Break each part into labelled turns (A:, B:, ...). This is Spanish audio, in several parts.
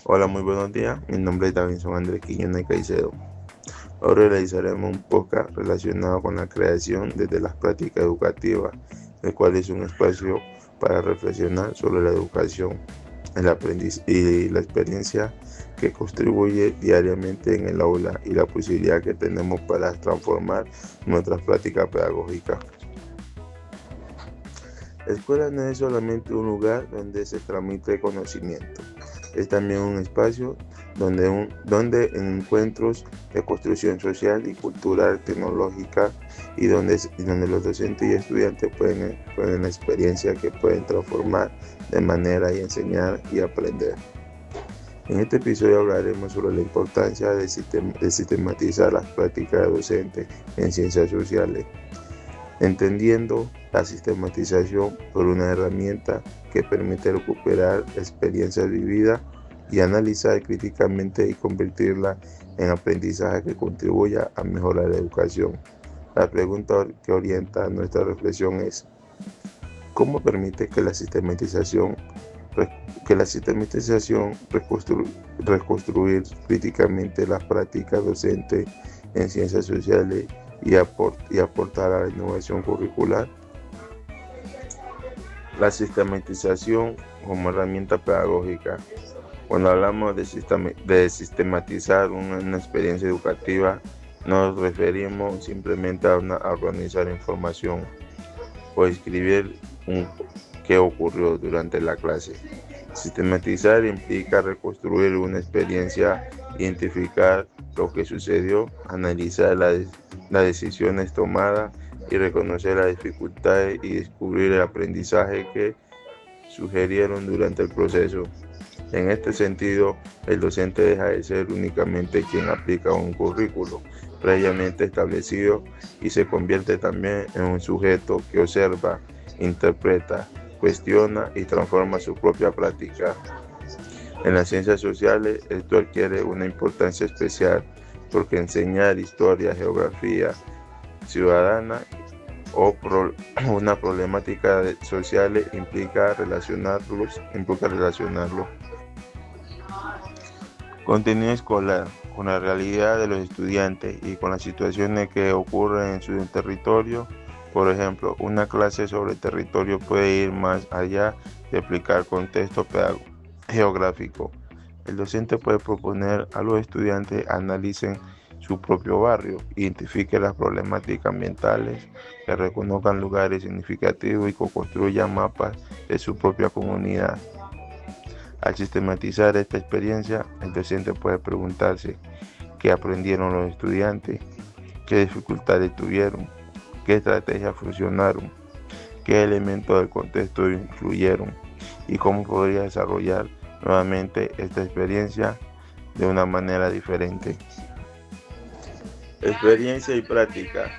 A: Hola, muy buenos días. Mi nombre es Davinson Andrés Quiñones Caicedo. Hoy realizaremos un podcast relacionado con la creación desde las prácticas educativas, el cual es un espacio para reflexionar sobre la educación, el aprendizaje y la experiencia que contribuye diariamente en el aula y la posibilidad que tenemos para transformar nuestras prácticas pedagógicas. La escuela no es solamente un lugar donde se transmite conocimiento, es también un espacio donde encuentros de construcción social y cultural, tecnológica, y donde los docentes y estudiantes pueden experiencia que pueden transformar de manera y enseñar y aprender. En este episodio hablaremos sobre la importancia de sistematizar las prácticas docentes en ciencias sociales, entendiendo la sistematización por una herramienta que permite recuperar experiencias vividas y analizar críticamente y convertirla en aprendizaje que contribuya a mejorar la educación. La pregunta que orienta nuestra reflexión es: ¿cómo permite que la sistematización reconstruir críticamente las prácticas docentes en ciencias sociales y aportar a la innovación curricular? La sistematización como herramienta pedagógica. Cuando hablamos de sistematizar una experiencia educativa, nos referimos simplemente a organizar información o escribir qué ocurrió durante la clase. Sistematizar implica reconstruir una experiencia, identificar lo que sucedió, analizar las decisiones tomadas y reconocer las dificultades y descubrir el aprendizaje que sugerieron durante el proceso. En este sentido, el docente deja de ser únicamente quien aplica un currículo previamente establecido y se convierte también en un sujeto que observa, interpreta, cuestiona y transforma su propia práctica. En las ciencias sociales, esto adquiere una importancia especial porque enseñar historia, geografía ciudadana o una problemática social implica relacionarlos. Contenido escolar con la realidad de los estudiantes y con las situaciones que ocurren en su territorio. Por ejemplo, una clase sobre territorio puede ir más allá de aplicar contexto geográfico. El docente puede proponer a los estudiantes analicen su propio barrio, identifiquen las problemáticas ambientales, que reconozcan lugares significativos y construyan mapas de su propia comunidad. Al sistematizar esta experiencia, el docente puede preguntarse qué aprendieron los estudiantes, qué dificultades tuvieron, qué estrategias funcionaron, qué elementos del contexto influyeron y cómo podría desarrollar nuevamente esta experiencia de una manera diferente. Experiencia y práctica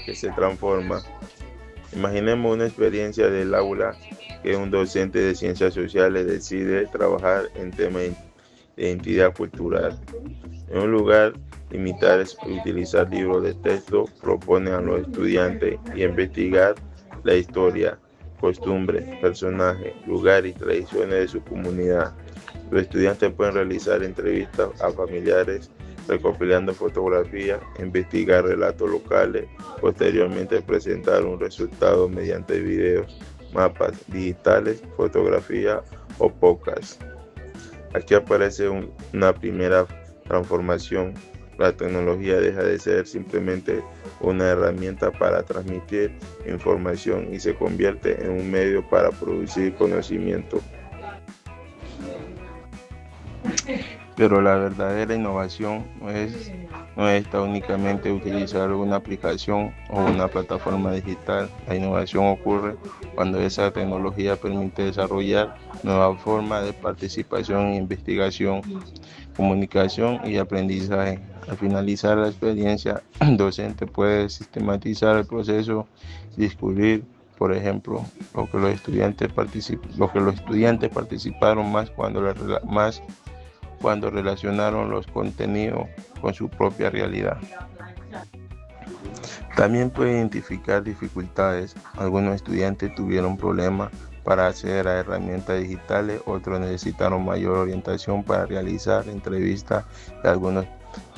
A: que se transforma. Imaginemos una experiencia del aula que un docente de ciencias sociales decide trabajar en temas de identidad cultural. En un lugar limitar es utilizar libros de texto, propone a los estudiantes y investigar la historia, costumbres, personajes, lugares y tradiciones de su comunidad. Los estudiantes pueden realizar entrevistas a familiares, recopilando fotografías, investigar relatos locales, posteriormente presentar un resultado mediante videos, mapas digitales, fotografías o podcasts. Aquí aparece una primera transformación. La tecnología deja de ser simplemente una herramienta para transmitir información y se convierte en un medio para producir conocimiento. Pero la verdadera innovación no está únicamente en utilizar una aplicación o una plataforma digital. La innovación ocurre cuando esa tecnología permite desarrollar nuevas formas de participación en investigación, comunicación y aprendizaje. Al finalizar la experiencia, el docente puede sistematizar el proceso y descubrir, por ejemplo, lo que los estudiantes participaron más cuando relacionaron los contenidos con su propia realidad. También puede identificar dificultades. Algunos estudiantes tuvieron problemas para acceder a herramientas digitales, otros necesitaron mayor orientación para realizar entrevistas y algunos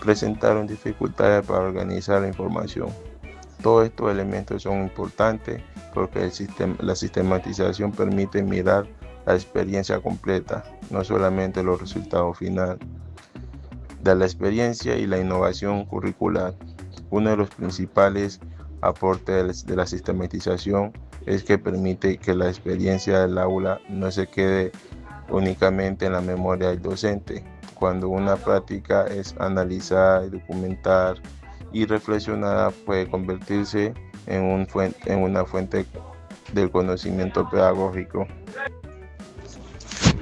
A: presentaron dificultades para organizar la información. Todos estos elementos son importantes porque la sistematización permite mirar la experiencia completa, no solamente los resultados finales de la experiencia y la innovación curricular. Uno de los principales aportes de la sistematización es que permite que la experiencia del aula no se quede únicamente en la memoria del docente. Cuando una práctica es analizada y documentada y reflexionada, puede convertirse en una fuente del conocimiento pedagógico.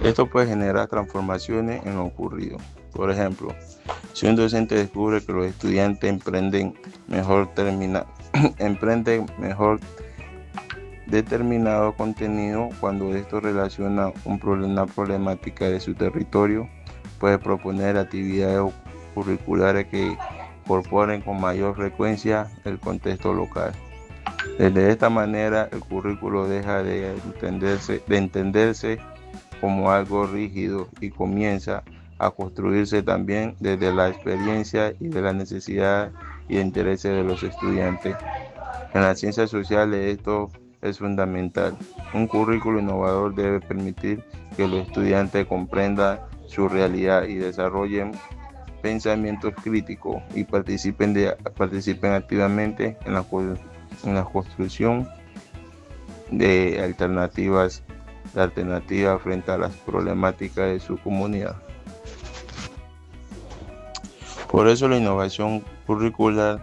A: Esto puede generar transformaciones en lo ocurrido. Por ejemplo, si un docente descubre que los estudiantes emprenden mejor determinado contenido cuando esto relaciona una problemática de su territorio, puede proponer actividades curriculares que incorporen con mayor frecuencia el contexto local. Desde esta manera, el currículo deja de entenderse como algo rígido y comienza a construirse también desde la experiencia y de la necesidad y de intereses de los estudiantes. En las ciencias sociales esto es fundamental. Un currículo innovador debe permitir que los estudiantes comprendan su realidad y desarrollen pensamientos críticos y participen activamente en la construcción de alternativas frente a las problemáticas de su comunidad. Por eso la innovación curricular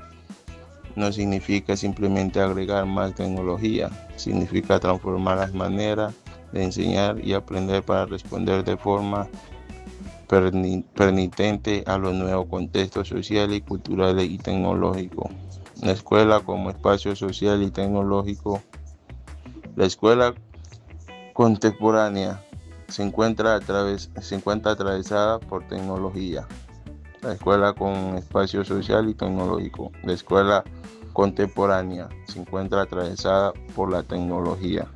A: no significa simplemente agregar más tecnología, significa transformar las maneras de enseñar y aprender para responder de forma pertinente a los nuevos contextos sociales, culturales y tecnológicos. La escuela como espacio social y tecnológico. La escuela contemporánea se encuentra atravesada por tecnología. La escuela con espacio social y tecnológico. La escuela contemporánea se encuentra atravesada por la tecnología.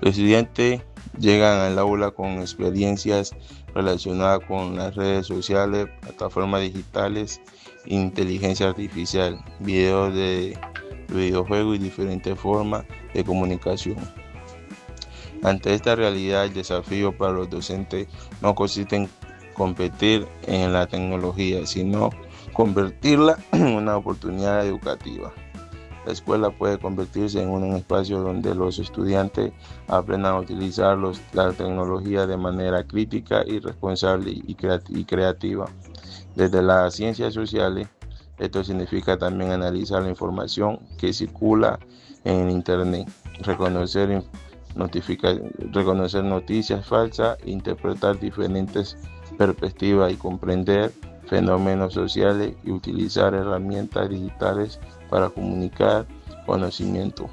A: Los estudiantes llegan al aula con experiencias relacionadas con las redes sociales, plataformas digitales, inteligencia artificial, videos de videojuegos y diferentes formas de comunicación. Ante esta realidad, el desafío para los docentes no consiste en competir en la tecnología, sino convertirla en una oportunidad educativa. La escuela puede convertirse en un espacio donde los estudiantes aprendan a utilizar la tecnología de manera crítica y responsable y creativa. Desde las ciencias sociales, esto significa también analizar la información que circula en Internet, reconocer noticias falsas, interpretar diferentes perspectivas y comprender fenómenos sociales y utilizar herramientas digitales para comunicar conocimiento.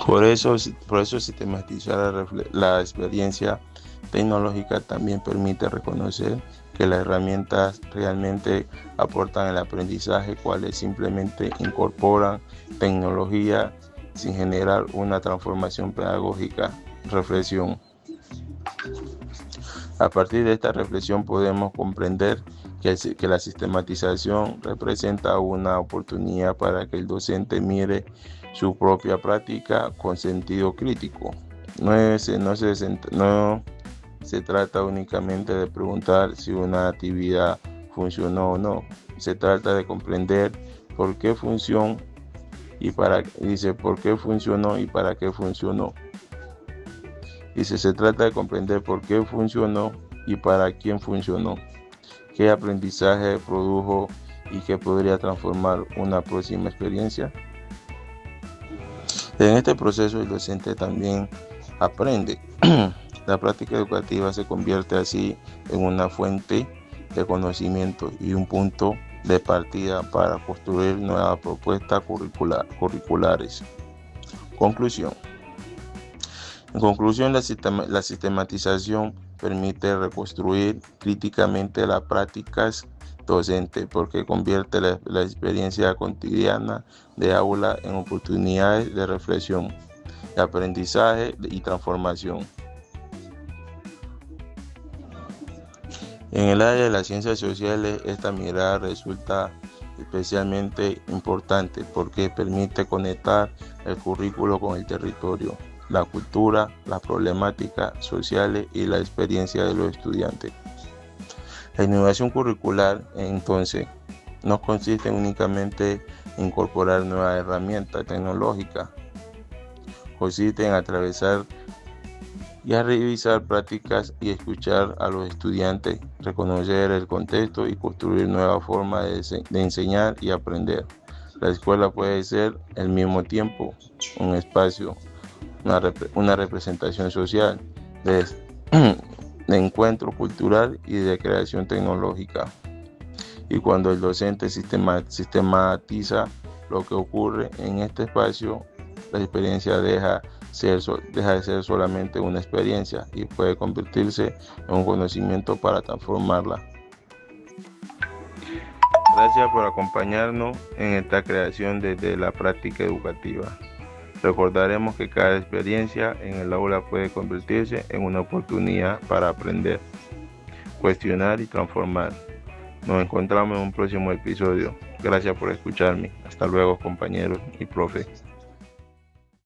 A: Por eso sistematizar la experiencia tecnológica también permite reconocer que las herramientas realmente aportan el aprendizaje, cuales simplemente incorporan tecnología sin generar una transformación pedagógica. Reflexión. A partir de esta reflexión podemos comprender que la sistematización representa una oportunidad para que el docente mire su propia práctica con sentido crítico. No se trata únicamente de preguntar si una actividad funcionó o no. Se trata de comprender por qué funcionó y para qué funcionó. Se trata de comprender por qué funcionó y para quién funcionó, qué aprendizaje produjo y qué podría transformar una próxima experiencia. En este proceso el docente también aprende. La práctica educativa se convierte así en una fuente de conocimiento y un punto de partida para construir nuevas propuestas curriculares. Conclusión. En conclusión, la sistematización permite reconstruir críticamente las prácticas docente, porque convierte la experiencia cotidiana de aula en oportunidades de reflexión, de aprendizaje y transformación. En el área de las ciencias sociales, esta mirada resulta especialmente importante porque permite conectar el currículo con el territorio, la cultura, las problemáticas sociales y la experiencia de los estudiantes. La innovación curricular, entonces, no consiste únicamente en incorporar nuevas herramientas tecnológicas, consiste en atravesar y a revisar prácticas y escuchar a los estudiantes, reconocer el contexto y construir nuevas formas de enseñar y aprender. La escuela puede ser al mismo tiempo un espacio, una representación social de, de encuentro cultural y de creación tecnológica. Y cuando el docente sistematiza lo que ocurre en este espacio, la experiencia deja de ser solamente una experiencia y puede convertirse en un conocimiento para transformarla. Gracias por acompañarnos en esta creación desde la práctica educativa. Recordaremos que cada experiencia en el aula puede convertirse en una oportunidad para aprender, cuestionar y transformar. Nos encontramos en un próximo episodio. Gracias por escucharme. Hasta luego, compañeros y profe.